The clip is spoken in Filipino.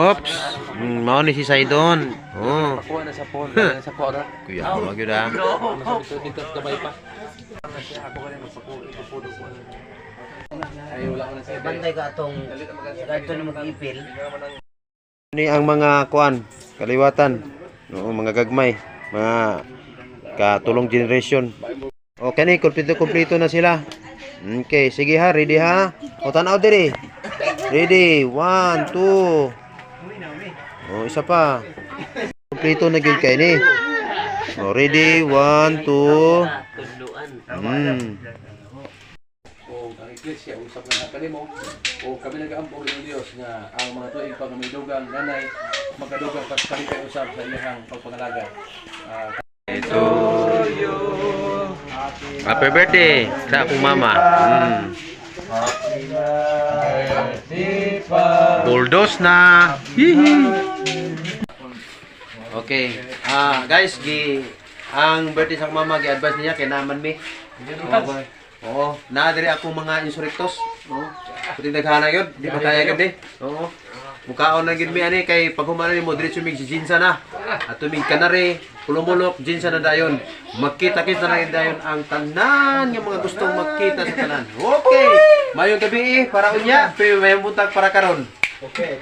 Oops. Mao ni si Saidon. Oh. Pakuha na sa phone, sa pora. Kuya, wag yun ah. Dito kamay pa. Ako ka rin magpapudo ko. Ay wala ko na sa Bantay ka atong ganito na mag-ipil. Ni ang mga kuan, kaliwatan. Oo, mga gagmay, mga katulong generation. Okay ni, kompleto na sila. Okay, sige ha, ready ha. O tanaw diri. Ready, 1, 2. O isa pa. Kompleto na gyud kay ni. O ready, 1, 2. o ang iglesia usap na kanimo o kami nagaampo ng Dios nga ang mga tuig pag may dugang nanay magadugang pagpalipay usab sa iyang pagpangalaga. Happy birthday sa akong mama. Bulldoze na. Okay. Guys, ang birthday sa akong mama gi-advise niya kay naman mi. Oo, naa diri ako mga insurrectos. Oo. Puti daghana gyud, di ba kaya gyud Oo. Mukaon na gyud mi ani kay pag humana nimo diretso mig si Jinsa na. Ato mig kanare, pulumulok Jinsa na dayon. Magkita-kita na dayon ang tanan nga mga gustong magkita sa tanan. Okay. Mayong gabi para unya, mayong buntag para karon. Okay.